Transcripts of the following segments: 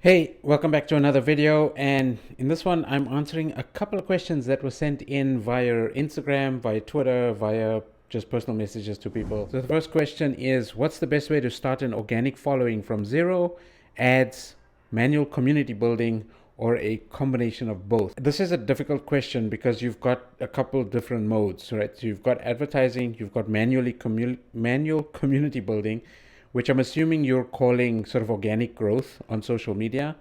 Hey, welcome back to another video. And in this one, I'm answering a couple of questions that were sent in via Instagram, via Twitter, via just personal messages to people. So the first question is, what's the best way to start an organic following from zero, ads, manual community building, or a combination of both? This is a difficult question because you've got a couple different modes, right? So you've got advertising, you've got manual community building, which I'm assuming you're calling sort of organic growth on social media,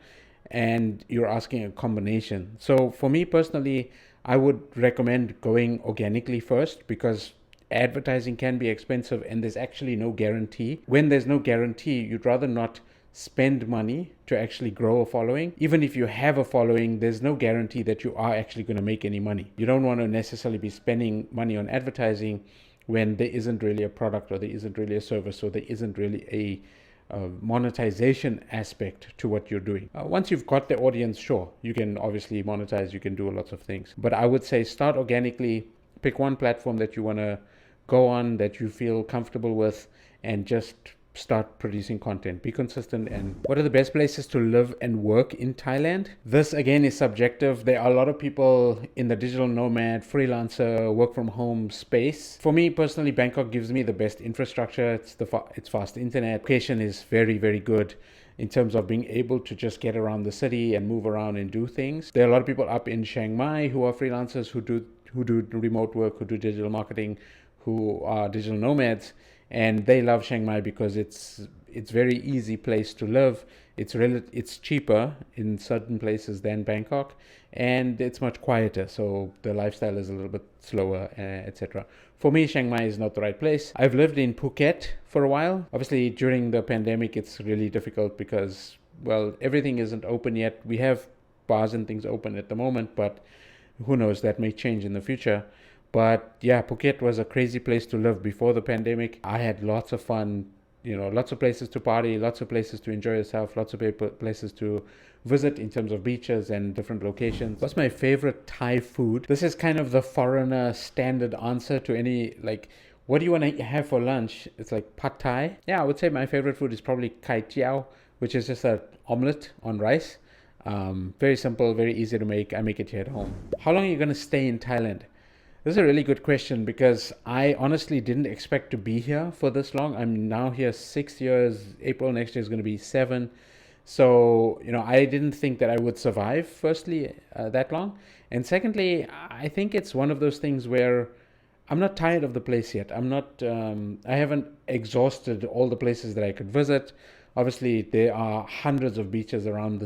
and you're asking a combination. So for me personally, I would recommend going organically first because advertising can be expensive and there's actually no guarantee. When there's no guarantee, you'd rather not spend money to actually grow a following. Even if you have a following, there's no guarantee that you are actually going to make any money. You don't want to necessarily be spending money on advertising when there isn't really a product, or there isn't really a service, or there isn't really a monetization aspect to what you're doing. Once you've got the audience, sure, you can obviously monetize, you can do lots of things. But I would say start organically, pick one platform that you want to go on, that you feel comfortable with, and just start producing content. Be consistent. And what are the best places to live and work in Thailand? This again is subjective. There are a lot of people in the digital nomad, freelancer, work from home space. For me personally, Bangkok gives me the best infrastructure. It's fast internet. Location is very good in terms of being able to just get around the city and move around and do things. There are a lot of people up in Chiang Mai who are freelancers, who do remote work, who do digital marketing, who are digital nomads, and they love Chiang Mai because it's very easy place to live. It's cheaper in certain places than Bangkok, and it's much quieter, so the lifestyle is a little bit slower, etc. For me, Chiang Mai is not the right place. I've lived in Phuket for a while. Obviously, during the pandemic, it's really difficult because, well, everything isn't open yet. We have bars and things open at the moment, but who knows, that may change in the future. But yeah, Phuket was a crazy place to live before the pandemic. I had lots of fun, lots of places to party, lots of places to enjoy yourself, lots of places to visit in terms of beaches and different locations. What's my favorite Thai food? This is kind of the foreigner standard answer to any, like, what do you want to have for lunch? It's like pad Thai. Yeah, I would say my favorite food is probably kai jiao, which is just an omelette on rice. Very simple, very easy to make. I make it here at home. How long are you going to stay in Thailand? This is a really good question because I honestly didn't expect to be here for this long. I'm now here 6 years. April next year is going to be 7. So, I didn't think that I would survive, firstly, that long. And secondly, I think it's one of those things where I'm not tired of the place yet. I haven't exhausted all the places that I could visit. Obviously, there are hundreds of beaches around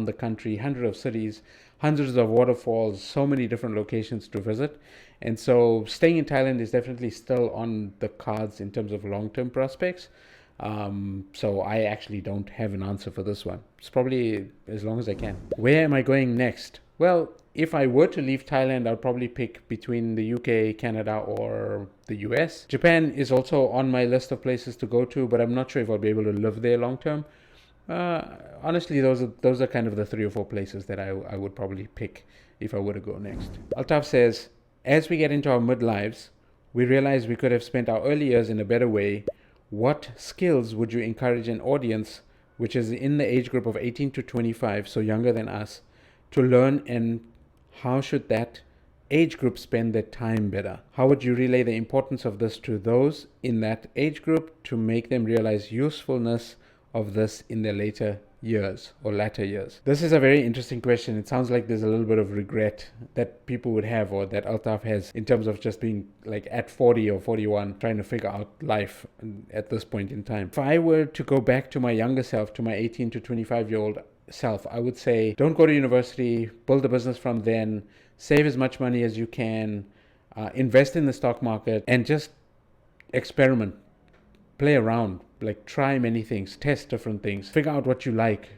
the country, hundreds of cities, hundreds of waterfalls, so many different locations to visit. And so staying in Thailand is definitely still on the cards in terms of long-term prospects. So I actually don't have an answer for this one. It's probably as long as I can. Where am I going next? Well, if I were to leave Thailand, I'd probably pick between the UK, Canada, or the US. Japan is also on my list of places to go to, but I'm not sure if I'll be able to live there long term. Honestly, those are kind of the 3 or 4 places that I would probably pick if I were to go next. Altaf says, as we get into our midlives, we realize we could have spent our early years in a better way. What skills would you encourage an audience, which is in the age group of 18 to 25, so younger than us, to learn, and how should that age group spend their time better? How would you relay the importance of this to those in that age group to make them realize usefulness of this in their later years or latter years? This is a very interesting question. It sounds like there's a little bit of regret that people would have, or that Altaf has, in terms of just being like at 40 or 41 trying to figure out life at this point in time. If I were to go back to my younger self, to my 18 to 25-year-old self, I would say don't go to university, build a business from then, save as much money as you can, invest in the stock market, and just experiment, play around, like try many things, test different things, figure out what you like,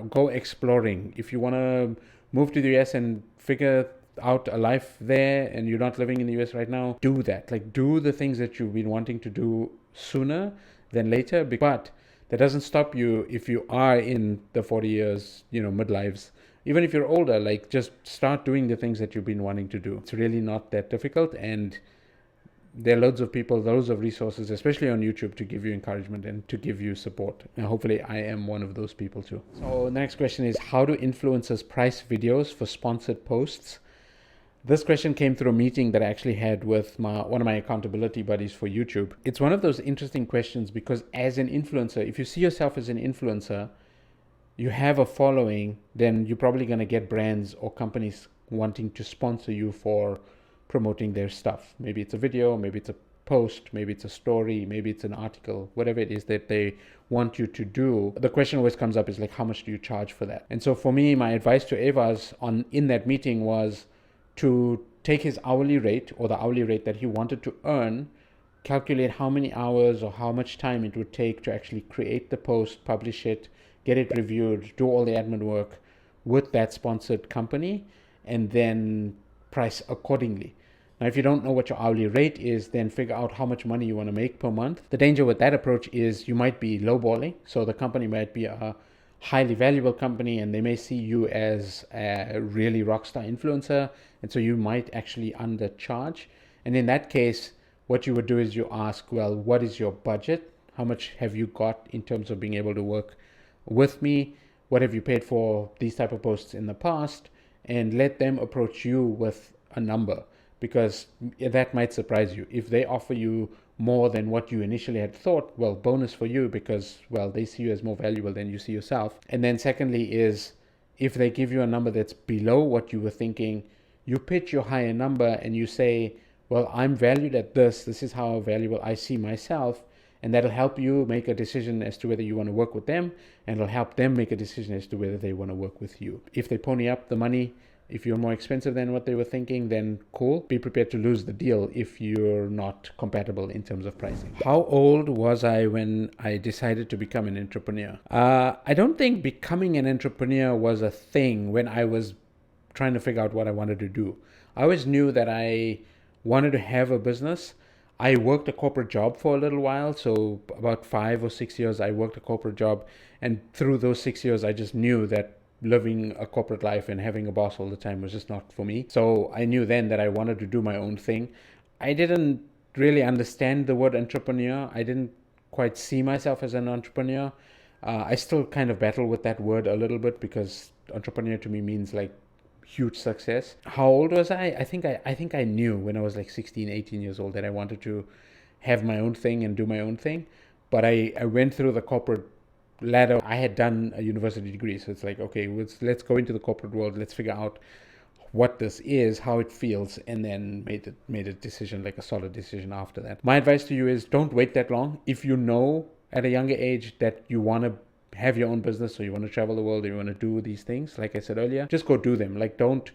go exploring. If you want to move to the US and figure out a life there and you're not living in the US right now, do that. Like, do the things that you've been wanting to do sooner than later. But that doesn't stop you if you are in the 40 years, midlives. Even if you're older, like, just start doing the things that you've been wanting to do. It's really not that difficult. And there are loads of people, loads of resources, especially on YouTube, to give you encouragement and to give you support. And hopefully I am one of those people too. So the next question is, how do influencers price videos for sponsored posts? This question came through a meeting that I actually had with one of my accountability buddies for YouTube. It's one of those interesting questions because as an influencer, if you see yourself as an influencer, you have a following, then you're probably going to get brands or companies wanting to sponsor you for promoting their stuff. Maybe it's a video, maybe it's a post, maybe it's a story, maybe it's an article, whatever it is that they want you to do. The question always comes up is like, how much do you charge for that? And so for me, my advice to Evaz in that meeting was to take his hourly rate or the hourly rate that he wanted to earn, calculate how many hours or how much time it would take to actually create the post, publish it, get it reviewed, do all the admin work with that sponsored company, and then price accordingly. Now, if you don't know what your hourly rate is, then figure out how much money you want to make per month. The danger with that approach is you might be lowballing. So the company might be a highly valuable company and they may see you as a really rockstar influencer. And so you might actually undercharge. And in that case, what you would do is you ask, well, what is your budget? How much have you got in terms of being able to work with me? What have you paid for these type of posts in the past? And let them approach you with a number, because that might surprise you. If they offer you more than what you initially had thought, well, bonus for you, because, well, they see you as more valuable than you see yourself. And then secondly is, if they give you a number that's below what you were thinking, you pitch your higher number and you say, well, I'm valued at this. This is how valuable I see myself. And that'll help you make a decision as to whether you want to work with them, and it'll help them make a decision as to whether they want to work with you. If they pony up the money, if you're more expensive than what they were thinking, then cool. Be prepared to lose the deal if you're not compatible in terms of pricing. How old was I when I decided to become an entrepreneur? I don't think becoming an entrepreneur was a thing when I was trying to figure out what I wanted to do. I always knew that I wanted to have a business. I worked a corporate job for a little while. So about 5 or 6 years, I worked a corporate job. And through those 6 years, I just knew that living a corporate life and having a boss all the time was just not for me. So I knew then that I wanted to do my own thing. I didn't really understand the word entrepreneur. I didn't quite see myself as an entrepreneur. I still kind of battle with that word a little bit, because entrepreneur to me means like huge success. How old was I? I think I knew when I was like 16, 18 years old that I wanted to have my own thing and do my own thing. But I went through the corporate ladder. I had done a university degree, so it's like, okay, let's go into the corporate world. Let's figure out what this is, how it feels, and then made a decision, like a solid decision after that. My advice to you is don't wait that long. If you know at a younger age that you want to have your own business, or you want to travel the world, or you want to do these things, like I said earlier, just go do them. Like, don't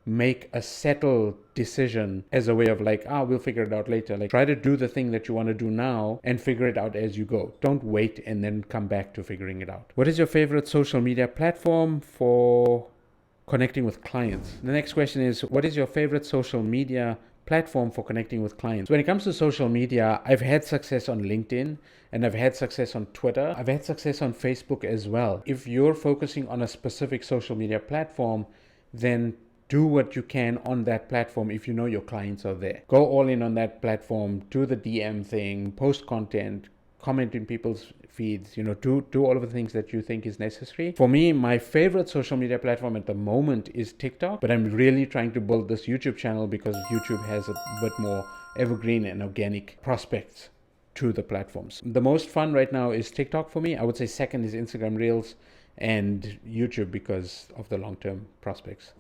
make a settled decision as a way of like, we'll figure it out later. Like, try to do the thing that you want to do now and figure it out as you go. Don't wait and then come back to figuring it out. What is your favorite social media platform for connecting with clients? The next question is, what is your favorite social media platform for connecting with clients? When it comes to social media, I've had success on LinkedIn, and I've had success on Twitter. I've had success on Facebook as well. If you're focusing on a specific social media platform, then do what you can on that platform if you know your clients are there. Go all in on that platform, do the DM thing, post content, comment in people's feeds, do all of the things that you think is necessary. For me, my favorite social media platform at the moment is TikTok, but I'm really trying to build this YouTube channel because YouTube has a bit more evergreen and organic prospects to the platforms. The most fun right now is TikTok for me. I would say second is Instagram Reels and YouTube because of the long-term prospects.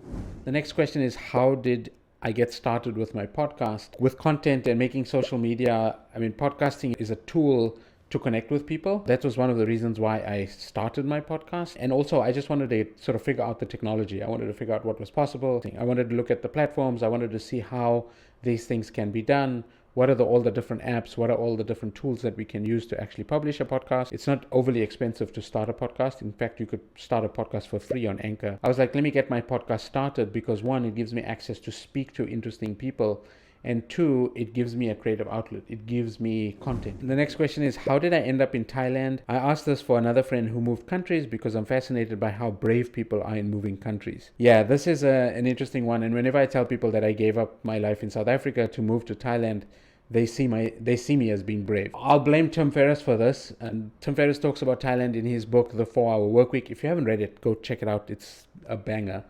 The next question is, how did I get started with my podcast? With content and making social media, podcasting is a tool to connect with people. That was one of the reasons why I started my podcast. And also, I just wanted to sort of figure out the technology. I wanted to figure out what was possible. I wanted to look at the platforms. I wanted to see how these things can be done. What are all the different apps? What are all the different tools that we can use to actually publish a podcast? It's not overly expensive to start a podcast. In fact, you could start a podcast for free on Anchor. I was like, let me get my podcast started because one, it gives me access to speak to interesting people. And two, it gives me a creative outlet. It gives me content. The next question is, how did I end up in Thailand? I asked this for another friend who moved countries because I'm fascinated by how brave people are in moving countries. Yeah, this is an interesting one. And whenever I tell people that I gave up my life in South Africa to move to Thailand, they see me as being brave. I'll blame Tim Ferriss for this. And Tim Ferriss talks about Thailand in his book, The 4-Hour Workweek. If you haven't read it, go check it out. It's a banger.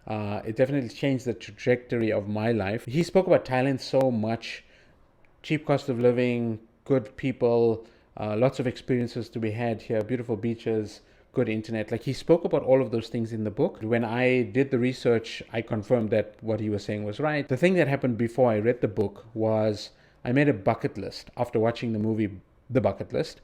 It definitely changed the trajectory of my life. He spoke about Thailand so much: cheap cost of living, good people, lots of experiences to be had here, beautiful beaches, good internet. Like, he spoke about all of those things in the book. When I did the research, I confirmed that what he was saying was right. The thing that happened before I read the book was I made a bucket list after watching the movie The Bucket List.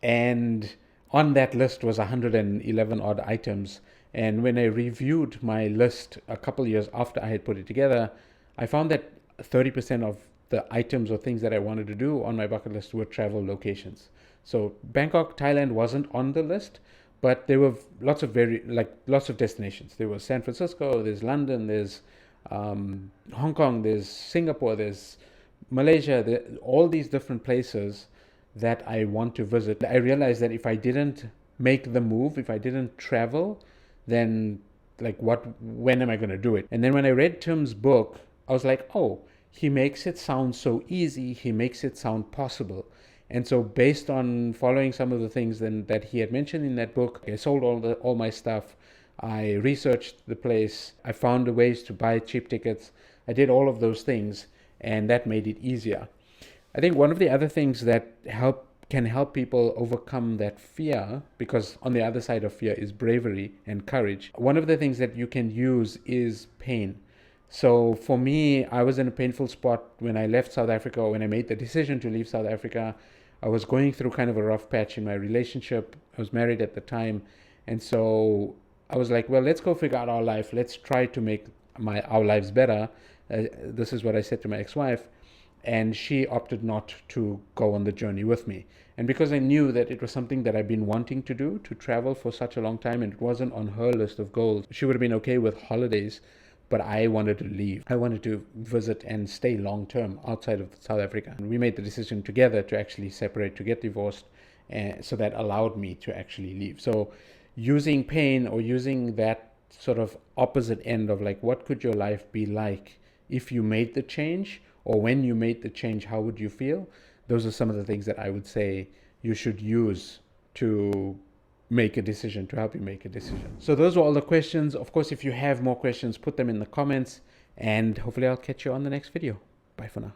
And on that list was 111 odd items. And when I reviewed my list a couple years after I had put it together, I found that 30% of the items or things that I wanted to do on my bucket list were travel locations. So Bangkok, Thailand wasn't on the list, but there were lots of destinations. There was San Francisco, there's London, there's Hong Kong, there's Singapore, there's Malaysia, all these different places that I want to visit. I realized that if I didn't make the move, if I didn't travel, then when am I going to do it? And then when I read Tim's book, I was like, oh, he makes it sound so easy. He makes it sound possible. And so based on following some of the things that he had mentioned in that book, I sold all my stuff. I researched the place. I found ways to buy cheap tickets. I did all of those things, and that made it easier. I think one of the other things that can help people overcome that fear, because on the other side of fear is bravery and courage. One of the things that you can use is pain. So for me, I was in a painful spot when I left South Africa, or when I made the decision to leave South Africa. I was going through kind of a rough patch in my relationship. I was married at the time. And so I was like, well, let's go figure out our life. Let's try to make our lives better. This is what I said to my ex-wife. And she opted not to go on the journey with me. And because I knew that it was something that I've been wanting to do, to travel for such a long time, and it wasn't on her list of goals, she would have been okay with holidays, but I wanted to leave. I wanted to visit and stay long term outside of South Africa. And we made the decision together to actually separate, to get divorced, so that allowed me to actually leave. So using pain, or using that sort of opposite end of like, what could your life be like if you made the change, or when you made the change, how would you feel? Those are some of the things that I would say you should use to make a decision, to help you make a decision. So those were all the questions. Of course, if you have more questions, put them in the comments, and hopefully I'll catch you on the next video. Bye for now.